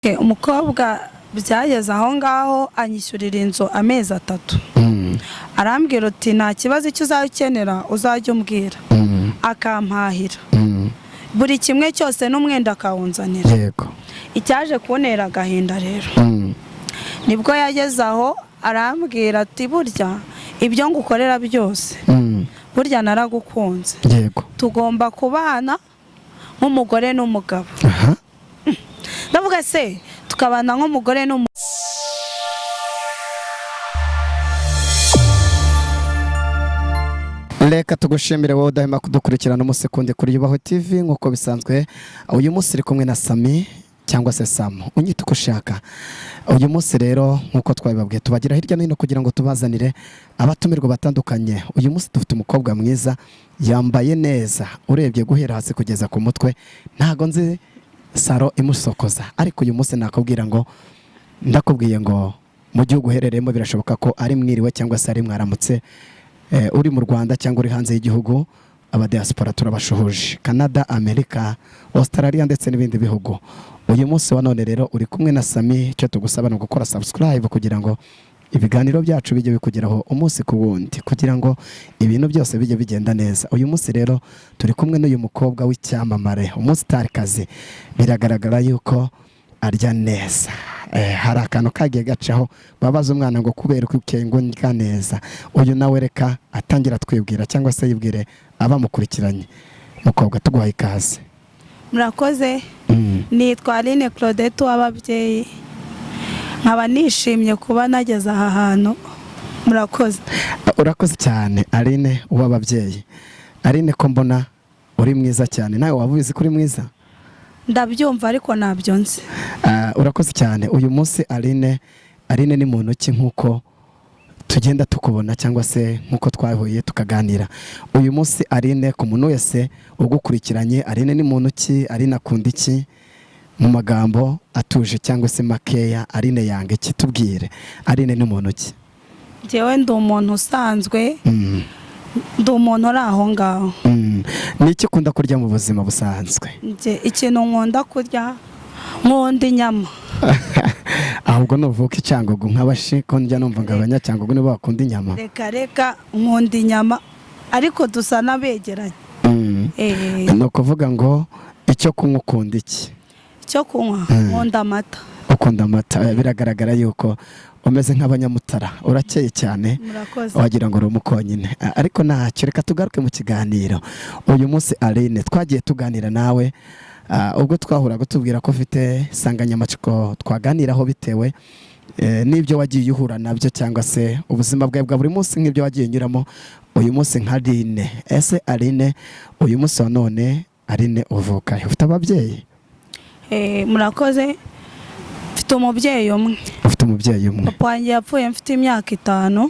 Umukobwa byageze aho ngaho anyishyurira inzu amezi 3. Arambwira uti nta kibazo icyo uzakenera uzajya umbwira. Akampahira. Buri kimwe cyose n'umwenda akawunzanira. Yego. Icyaje kuntera agahinda rero. Nibwo yageze aho arambwira ati burya ibyo ngukorera byose. Burya naragukunze. Yego. Tugomba kubana nk'umugore n'umugabo. Ndavuga se tukabana nk'umugore n'umugabo. Reka tugushimire wowe udahema kudukurikirana umusekunde kuri Yubaho TV nkuko bisanzwe. Uyu munsi iri kumwe na Sami cyangwa se Sam unyita uko ushaka. Uyu munsi rero nkuko twabibabwiye tubagira hirya no hino kugira ngo tubazanire abatumirwa batandukanye. Uyu munsi dufite umukobwa mwiza yambaye neza urebye guhera hasi kugeza ku mutwe ntago nzi saro imusokoza, ariko uyu munsi nakubwira ngo ndakubwiye ngo mu gihugu uherereyemo birashoboka ko ari mwiriwe cyangwa se ari mwaramutse. Uri mu Rwanda cyangwa uri hanze y'igihugu, aba diaspora turabashuhuje, Canada, Amerika, Australia ndetse n'ibindi bihugu. Uyu munsi wa none rero uri kumwe na Sami, cyo tugusaba no gukora subscribe kugira ngo ibiganiro byacu bijye bikugeraho umunsi ku wundi, kugira ngo ibintu byose bijye bigenda neza. Uyu munsi rero turi kumwe n'uyu mukobwa w'icyamamare, umustarikazi. Biragaragara yuko arya neza. Hari akantu kagiye gacaho babaza umwana ngo kubera uko ukengo ndya neza. Uyu nawe reka atangira twibwira cyangwa se yibwire abamukurikiranye. Mukobwa tuguhaye ikaze. Murakoze. Nitwa Aline Claudette w'ababyeyi. Nkaba nishimye kuba nageze aha hantu. Murakoze. Urakoze cyane Aline w'ababyeyi. Aline ko mbona uri mwiza cyane, nawe wavuze kuri mwiza? Ndabyumva ariko nabyo nzi. Urakoze cyane. Uyu munsi Aline ni muntu ki nkuko tugenda tukubona cyangwa se nkuko twahuye tukaganira. Uyu munsi Aline ku muntu wese ugukurikiranye, Aline ni muntu ki? Aline akunda iki? Mu magambo atuje cyangwa se makeya, Aline yange kitubwire. Aline ni muntu ki? Jewe ndi umuntu usanzwe. Ndi umuntu uri aho ngaho. Niki ukunda kurya mu buzima busanzwe? Ikintu nkunda kurya, nkunda inyama. Ahubwo nuvuka icyangugu nk'abashi ko njya numva ngo abanyacyangugu nibo bakunda inyama. Reka nkunda inyama ariko dusa nabegeranye. No kuvuga ngo icyo kunywa ukunda iki? Icyo kunywa nkunda amata. Ukunda amata. Biragaragara yuko umeze nk'abanyamutara, urakeye cyane. Murakoze. Wagira ngo uri umukonyine, ariko ntacyo, reka tugaruke mu kiganiro. Uyu munsi Aline twagiye tuganira nawe, ubwo twahura gutubwira ko ufite sanganyamatsiko twaganiraho bitewe n'ibyo wagiye uhura nabyo cyangwa se ubuzima bwawe bwa buri munsi nk'ibyo wagiye nyuramo. Uyu munsi nka Aline, ese Aline uyu munsi wa none Aline uvuka ufite ababyeyi? Murakoze. Mfite umubyeyi umwe. Ufite umubyeyi umwe? Papa wanjye yapfuye mfite imyaka 5.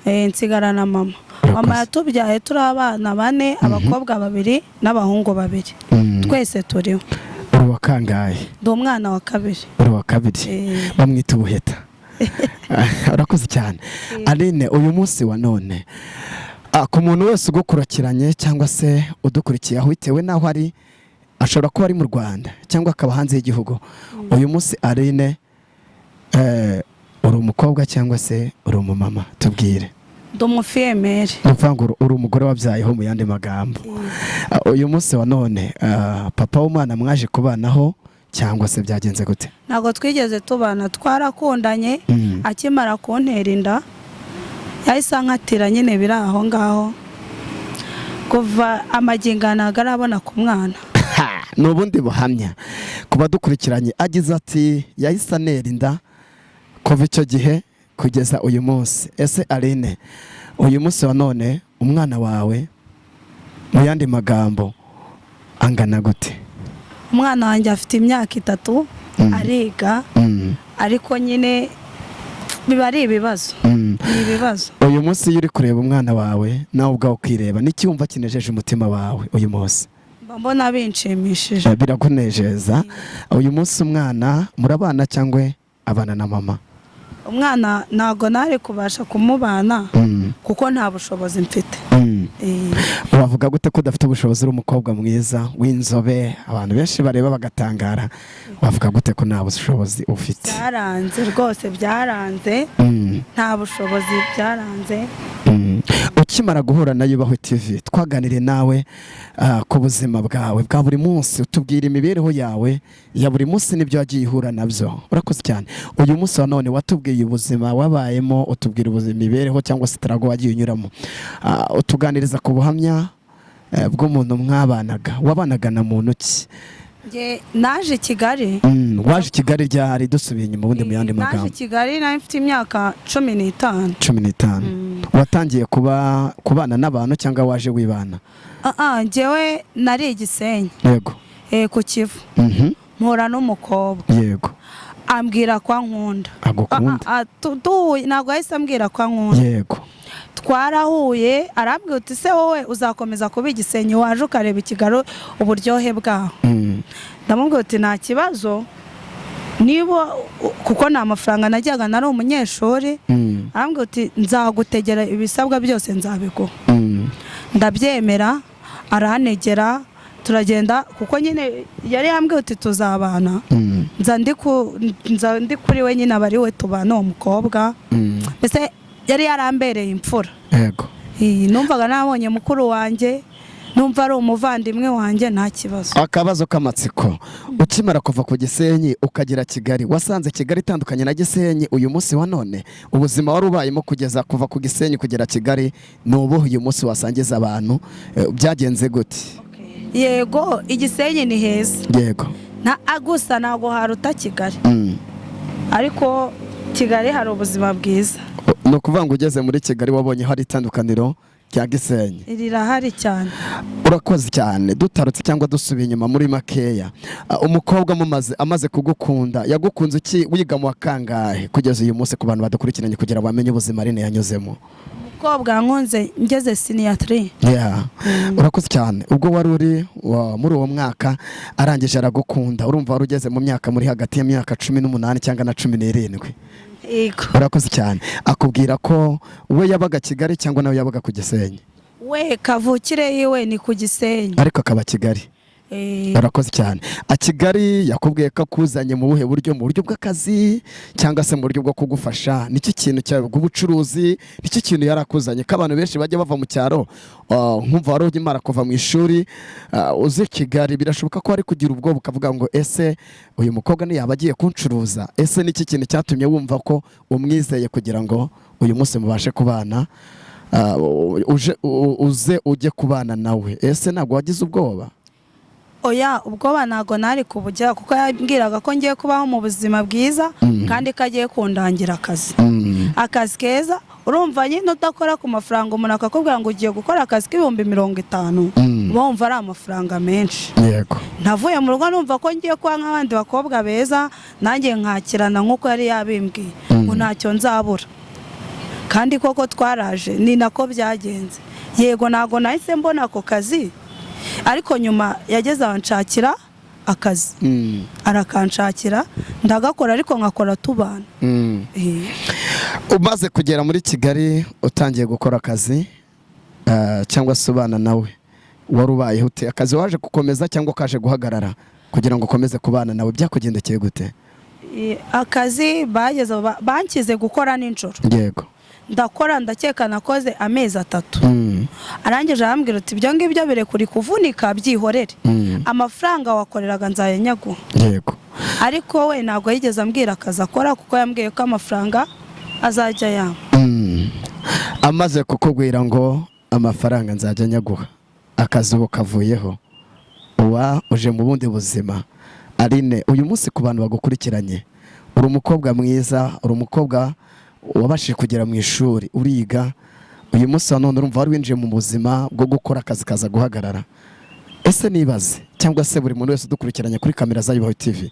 Nsigara na mama. Mama yatubyaye turi abana 4, abakobwa 2 n'abahungu 2. Twese turiho. Uri wa kangahe? Ndi umwana wa 2. Uri wa 2. Bamwita ubuheta. Urakoze cyane. Aline uyu munsi wa none ku muntu wese ugukurikiranye cyangwa se udukurikiye aho bitewe naho ari, ashobora kuba ari mu Rwanda cyangwa akaba hanze y'igihugu. Uyu munsi Aline uri umukobwa cyangwa se uri umumama? Tubwire. Ndi umufemere. Mvanguro uri umugore wabyayeho mu yandi magambo. Uyu munsi wa none papa w'umwana mwaje kubanaho cyangwa se byagenze gute? Ntago twigeze tubana, twarakundanye. Akimara kuntera inda yahise ankatira nyine biri aho ngaho. Kuva amagingana agarabona ku mwana. Nubundi buhamya kuba dukurikiranye agize ati yahise anera inda kuva icyo gihe kugeza uyu munsi. Ese Aline uyu munsi wa none umwana wawe mu yandi magambo angana gute? Umwana wanjye afite imyaka 3, ariga. Ariko nyine biba ari ibibazo. Ibibazo. Uyu munsi iyo uri kureba umwana wawe nawe ubwawe ukireba, niki wumva kinejeje umutima wawe uyu munsi? Mbona binshimishije. Birakunejeza. Uyu munsi umwana murabana cyangwa abana na mama? umwana ntago nari kubasha kumubana kuko nta bushobozi mfite. Wavuga gute ko udafite ubushobozi uri umukobwa mwiza w'inzobe abantu benshi bareba bagatangara, wavuga gute ko nta bushobozi ufite? Byaranze rwose, byaranze, nta bushobozi, byaranze. Ukimara guhura na Yubahwe TV twaganiriye nawe ku buzima bwawe bwa buri munsi, utubwira imibereho yawe ya buri munsi n'ibyo wagiye ihura nabyo. Urakoze cyane. Uyu munsi wa none watubwiye ubuzima wabayemo, utubwira ubuzima imibereho cyangwa se tarago wagiye unyuramo, utuganiriza ku buhamya bw'umuntu mwabanaga. Wabanaga na muntu ki? Naje i Kigali. Waje i Kigali ryari? Dusubiye inyuma ubundi mu yandi magambo. Naje i Kigali nari mfite imyaka 15. 15. Watangiye kubana n'abantu cyangwa waje wibana? Njyewe nari Gisenyi. Yego. Ku Kivu. Mpura n'umukobwa. Yego. Ambwira ko ankunda. Agukunda? Ntabwo yahise ambwira ko ankunda. Yego. Twarahuye arambwira uti se wowe uzakomeza kuba Gisenyi waje ukareba i Kigali uburyohe bwaho. Ndamubwira uti nta kibazo, niba kuko nta mafaranga najyaga, nari umunyeshuri. Arambwira uti nzagutegera ibisabwa byose nzabiguha. Ndabyemera, arantegera turagenda kuko nyine yari yambwiye uti tuzabana. Nza ndi kuri we nyine abari we tubana uwo mukobwa. Mbese yari yarambereye imfura. Yego. Numvaga nabonye mukuru wanjye, numva ari umuvandimwe wanjye, nta kibazo. Akabazo k'amatsiko, ukimara kuva ku Gisenyi ukagera Kigali, wasanze Kigali itandukanye na Gisenyi uyu munsi wa none? Ubuzima wari ubayemo kugeza kuva ku Gisenyi kugera Kigali n'ubu uyu munsi wasangiza abantu, byagenze gute? Yego, Igisenyi ni heza. Yego. Gusa ntabwo haruta Kigali. Ariko Kigali hari ubuzima bwiza. No kuvuga ngo ugeze muri Kigali wabonye hari itandukaniro rya Gisenyi? Rirahari cyane. Urakoze cyane. Dutarutse cyangwa dusubiye inyuma muri makeya, umukobwa amaze kugukunda yagukunze iki? Wiga mu kangahe kugeza uyu munsi ku bantu badukurikiranye kugira bamenye ubuzima rene yanyuzemo? Umukobwa yankunze ngeze senior 3. Urakoze cyane. Ubwo wari uri muri uwo mwaka arangije aragukunda, urumva wari ugeze mu myaka muri hagati y'imyaka 18 cyangwa na 17? Yego. Urakoze cyane. Akubwira ko we yabaga Kigali cyangwa nawe yabaga ku Gisenyi? We kavukire yiwe ni ku Gisenyi ariko akaba Kigali. Urakoze cyane. Kigali yakubwiye ko akuzanye mu buhe buryo? Mu buryo bw'akazi cyangwa se mu buryo bwo kugufasha? Niki kintu cy'ubucuruzi? Niki kintu yarakuzanye? Ko abantu benshi bajya bava mu cyaro, nkumva wari ugimara kuva mu ishuri uze Kigali, birashoboka ko ari kugira ubwoba ukavuga ngo ese uyu mukobwa ni yaba agiye kuncuruza? Ese niki kintu cyatumye wumva ko umwizeye kugira ngo uyu munsi mubashe kubana, ujye kubana nawe? Ese ntabwo wagize ubwoba? Oya, ubwoba ntago nari kubugira kuko yambwiraga ko ngiye kubaho mu buzima bwiza kandi ko agiye kundangira akazi. Akazi keza, urumva nyine udakora ku mafaranga umuntu akakubwira ngo ugiye gukora akazi k'ibihumbi 50, wumva ari amafaranga menshi. Yego. Navuye mu rugo numva ko ngiye kuba nk'abandi bakobwa beza, nanjye nkakirana nk'uko yari yabimbwiye ngo ntacyo nzabura. Kandi koko twaraje ni nako byagenze. Yego, ntago nahise mbona ako kazi, ariko nyuma yageze abanshakira akazi. Arakanshakira ndagakora, ariko nkakora tubana. Umaze kugera muri Kigali utangiye gukora akazi cyangwa se ubana nawe, wari ubayeho ute? Akazi waje gukomeza cyangwa kaje guhagarara kugira ngo ukomeze kubana nawe? Byakugendekeye gute? Akazi bankize gukora nijoro. Yego. Ndakora, ndakeka nakoze amezi 3. Arangije arambwira ati ibyo ngibyo birekuri kuvunika, byihorere. Amafaranga wakoreraga nzayanyaguha. Yego. Ariko we ntabwo yigeze ambwira akazi akora kuko yambwiye ko amafaranga azajya yama. Amaze kukubwira ngo amafaranga nzajya nyaguha, akazi ubu kavuyeho, uba uje mu bundi buzima. Aline, uyu munsi ku bantu bagukurikiranye, uri umukobwa mwiza, uri umukobwa wabashije kugera mu ishuri, uriga. Uyu munsi wa none urumva wari winjiye mu buzima bwo gukora akazi kaza guhagarara. Ese nibaze cyangwa se buri muntu wese udukurikiranye kuri kamera za Yubahwe TV,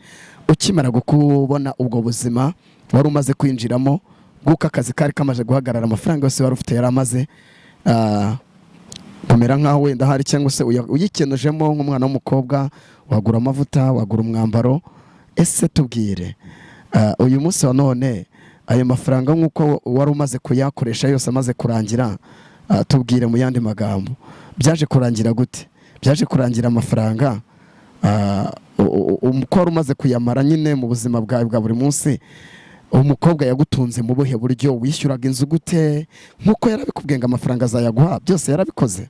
ukimara gukubona ubwo buzima wari umaze kwinjiramo bw'uko akazi kari kamaze guhagarara, amafaranga yose wari ufite yari amaze kumera nkaho wenda hari, cyangwa se uyikenujemo nk'umwana w'umukobwa, wagura amavuta, wagura umwambaro. Ese tubwire, uyu munsi wa none ayo mafaranga nk'uko wari umaze kuyakoresha yose amaze kurangira, tubwire mu yandi magambo byaje kurangira gute? Byaje kurangira amafaranga uko wari umaze kuyamara nyine mu buzima bwawe bwa buri munsi, umukobwa yagutunze mu buhe buryo? Wishyuraga inzu gute? nk'uko yarabikubwiye ngo amafaranga azayaguha, byose yarabikoze?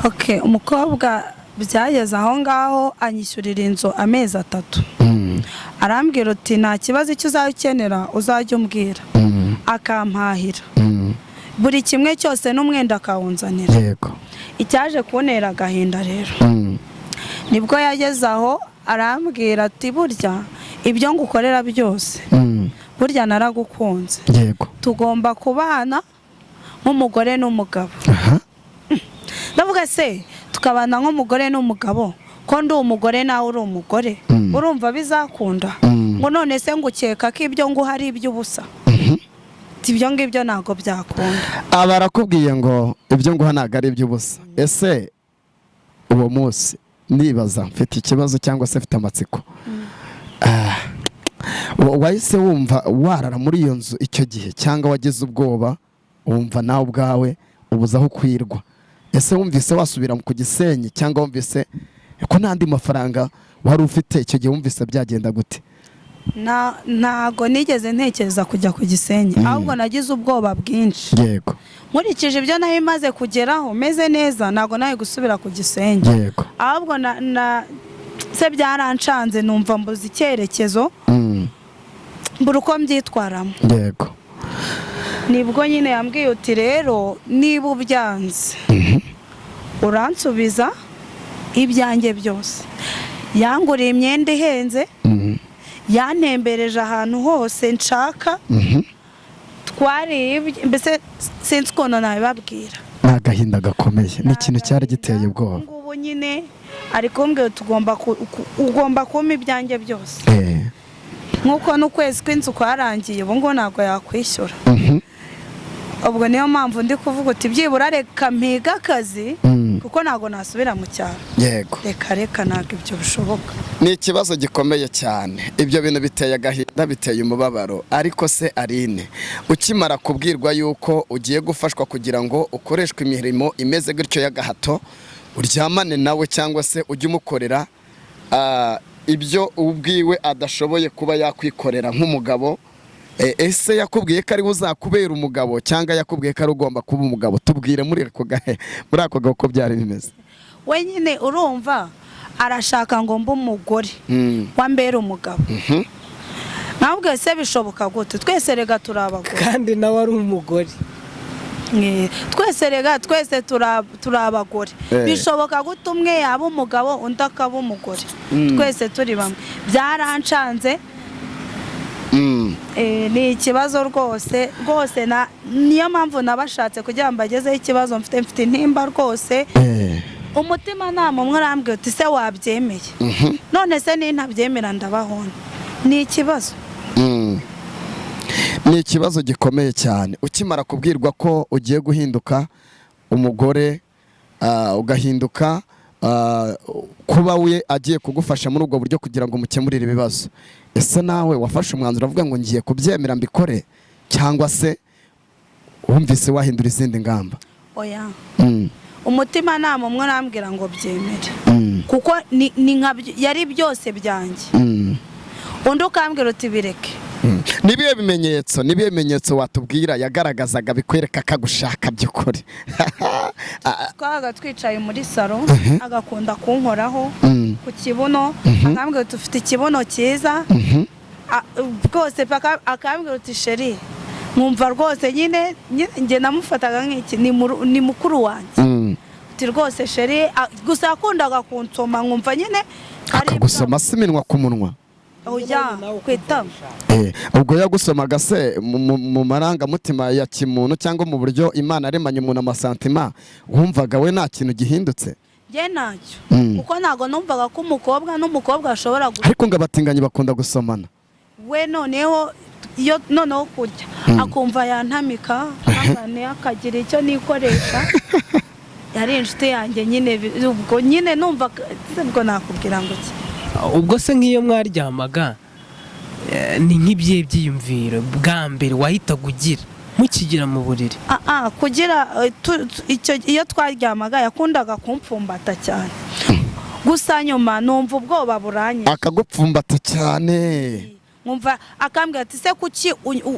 Okay, umukobwa byageze aho ngaho anyishyurira inzu amezi 3. Arambwira ati nta kibazo icyo uzakenera uzajya umbwira, akampahira buri kimwe cyose n'umwenda akawunzanira. Yego. Icyaje kuntera agahinda rero, nibwo yageze aho arambwira ati burya ibyo ngukorera byose burya naragukunze. Yego. Tugomba kubana nk'umugore n'umugabo. Ndavuga se tukabana nk'umugore n'umugabo, ko ndi umugore nawe uri umugore, urumva bizakunda? Ngo none se ngukeka ko ibyo ngo hari iby'ubusa? Ibyo ngibyo ntago byakunda. Abarakubwiye ngo ibyo nguha ntago ari iby'ubusa. Ese uwo munsi nibaza mfite ikibazo cyangwa se mfite amatsiko, wahise wumva warara muri iyo nzu icyo gihe, cyangwa wagize ubwoba wumva nawe ubwawe ubuze aho kwirwa? Ese wumvise wasubira ku Gisenyi, cyangwa wumvise ko n'andi mafaranga wari ufite icyo gihe wumvise byagenda gute? Ntago nigeze ntekereza kujya ku Gisenyi, ahubwo nagize ubwoba bwinshi. Yego. Nkurikije ibyo nayo imaze kugeraho meze neza, ntago nayo gusubira ku Gisenyi. Yego. Ahubwo se byaranshanze, numva mbuze icyerekezo, mbura uko mbyitwaramo. Yego. Nibwo nyine yambwiye uti rero niba ubyanze uransubiza ibyanjye byose. Yanguriye imyenda ihenze, yantembereje ahantu hose nshaka, twari mbese sinzi ukuntu nabibabwira. Ni agahinda gakomeye, ni ikintu cyari giteye ubwoba. Ngubu nyine ari kumbwira ugomba kumpa ibyanjye byose. Nk'uko n'ukwezi kw'inzu kwarangiye, ubu ngo ntabwo yakwishyura. Ubwo niyo mpamvu ndi kuvuga uti byibura reka mpiga akazi, kuko ntago nasubira mu cyaro. Yego. Reka ntabwo ibyo bishoboka. Ni ikibazo gikomeye cyane. Ibyo bintu biteye agahinda, biteye umubabaro. Ariko se Aline, ukimara kubwirwa yuko ugiye gufashwa kugira ngo ukoreshwe imirimo imeze gutyo y'agahato, uryamane nawe cyangwa se ujye umukorera ibyo ubwiwe adashoboye kuba yakwikorera nk'umugabo, ese yakubwiye ko ari uzakubera umugabo, cyangwa yakubwiye ko ari ugomba kuba umugabo? Tubwire muri ako gahe ko byari bimeze. We nyine urumva arashaka ngo mbe umugore wambere umugabo. Ntabwo se bishoboka gute? Twese rega turabagore, kandi nawe ari umugore. Twese turabagore. Bishoboka gute umwe yaba umugabo undi akaba umugore? Twese turi bamwe. Byaranshanze. Ni ikibazo rwose niyo mpamvu nabashatse kugira ngo bagezeho ikibazo mfite intimba rwose. Umutima nama umwe arambwira uti se wabyemeye? None se nintabyemera ndabahona. Ni ikibazo. Ni ikibazo gikomeye cyane. Ukimara kubwirwa ko ugiye guhinduka umugore, ugahinduka kuba we agiye kugufasha muri ubwo buryo kugira ngo mukemurire ibibazo, ese nawe wafashe umwanzuro uvuga ngo ngiye kubyemera mbikore, cyangwa se wumvise wahindura izindi ngamba? Oya. Umutima nama umwe arambwira ngo byemere, kuko ni yari byose byanjye. Undi ukambwira uti bireke. Nibiye bimenyetso watubwira yagaragazaga bikwereka akagushaka by'ukuri? Twaga twicaye muri salo, agakunda kunkoraho ku kibuno, akambwira tufite ikibuno cyiza rwose, akambwira uti sheri, nkumva rwose nyine nge namufataga nk'iki ni mukuru wanjye. Uti rwose sheri, gusa yakundaga kunsoma, nkumva nyine akagusoma si iminwa ku munwa. Oya, kwitama. Ubwo yagusomaga se mu marangamutima ya kimuntu, cyangwa mu buryo Imana yaremanye umuntu amasantima, wumvaga we nta kintu gihindutse? Nge ntacyo, kuko ntago numvaga ko umukobwa n'umukobwa ashobora gusoma. Ariko ngo abatinganyi bakunda gusomana. We noneho kurya akumva yantamika, akagira icyo nikoresha. Yari inshuti yanjye nyine, ubwo nyine numva ubwo nakubwira ngo iki. Ubwo se nk'iyo mwaryamaga ni nk'ibye byiyumviro bwa mbere wahita gugira mukigira mu buriri? Kugira iyo twaryamaga yakundaga kumpfumbata cyane, gusa nyuma numva ubwoba buranye akagupfumbata cyane, nkumva akambwira ati se kuki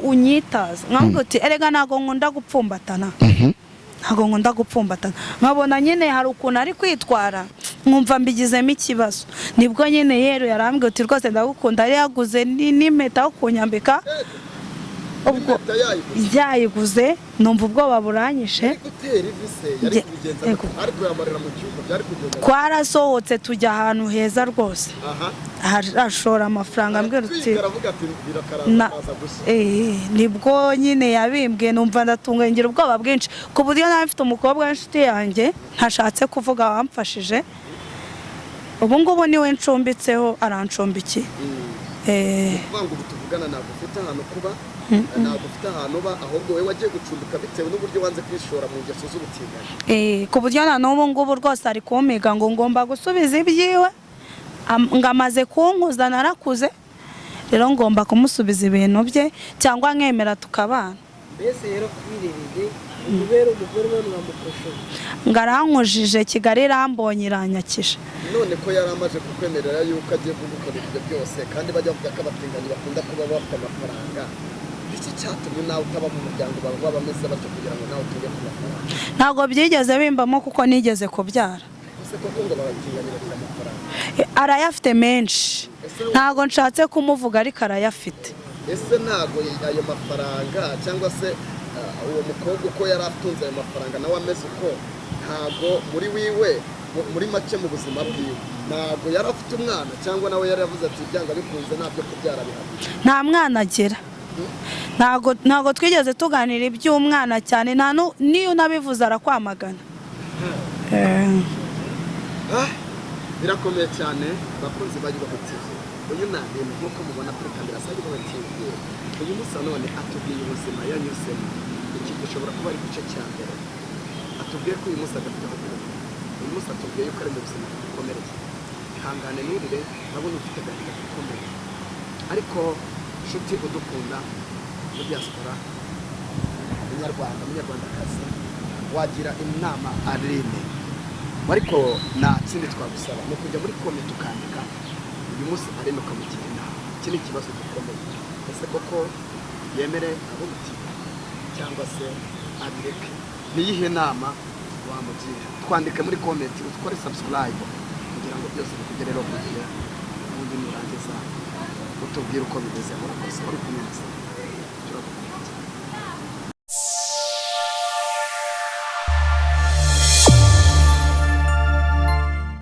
unyitaza, nkamubwira ati erega ntago nkunda gupfumbatana, ntago nkunda gupfumbatana, nkabona nyine hari ukuntu ari kwitwara, nkumva mbigizemo ikibazo. Nibwo nyine yero yarambwira ati rwose ndagukunda, yari yaguze n'impeta yo kunyambika, ubwo yayiguze numva ubwoba buranyishe, twarasohotse tujya ahantu heza rwose, ashora amafaranga, ambwira uti nibwo nyine yabimbwiye, numva ndatunga ngira ubwoba bwinshi, ku buryo nawe mfite umukobwa w'inshuti yanjye ntashatse kuvuga wamfashije, ubu ngubu niwe ncumbitseho, arancumbikiye. Uvuga ngo tuvugana ntabwo ufite ahantu kuba, ntabwo ufite ahantu uba, ahubwo wowe wagiye gucumbika bitewe n'uburyo wanze kwishora mu ngeso z'ubutinganyi. Ku buryo na n'ubu ngubu rwose ari kumpiga ngo ngomba gusubiza ibyiwe, ngo amaze kunkuza narakuze, rero ngomba kumusubiza ibintu bye cyangwa nkemera tukabana. Mbese rero kubirereye ubera umugore we mwamukosho ngarankujije Kigali irambonye iranyakije. None ko yari amaze kukwemerera yuko agiye kugukorera ibyo byose kandi bajya bavuga ko abatinganyi bakunda kuba bafite amafaranga, iki cyatumye nawe utaba mu muryango baba bameze batyo kugira ngo nawe utuge ku mafaranga? Ntabwo byigeze bimbamo kuko nigeze kubyara. Ese koko ngo abatinganyi bafite amafaranga? Arayafite menshi, ntabwo nshatse kumuvuga ariko arayafite. Ese ntabwo ayo mafaranga cyangwa se uwo mukobwa uko yari atunze ayo mafaranga nawe ameze uko, ntabwo muri wiwe muri make mu buzima bwiwe ntabwo yari afite umwana, cyangwa nawe yari yavuze ati byanga bikunze ntabyo kubyara bihari? Nta mwana agira, ntabwo twigeze tuganira iby'umwana cyane, niyo nabivuze arakwamagana. Birakomeye cyane bakunze bari bahutiye. Uyu ntabwo nk'uko mubona kuri kamera saa bahutiye, uyu musa none atubwiye ubuzima yanyuzemo, iki gishobora kuba ari igice cya mbere. Atubwiye ko uyu musa adafite aho, uyu musa atubwiye yuko ari mu buzima bukomereye. Ihangane nurire, nabona ufite agahinda gakomeye, ariko inshuti udukunda muri diaspora, munyarwandakazi, wagira inama Aline, ariko nta kindi twagusaba ni ukujya muri comment ukandika uyu munsi Aline ukamugira inama. Iki ni ikibazo gikomeye, ese koko yemere abugutima cyangwa se abireke? Niyihe nama wamugira? Twandike muri comment, ukore subscribe kugira ngo byose bikugereho ku gihe, ubundi nurangiza utubwire uko bimeze. Murakoze uri kumwe.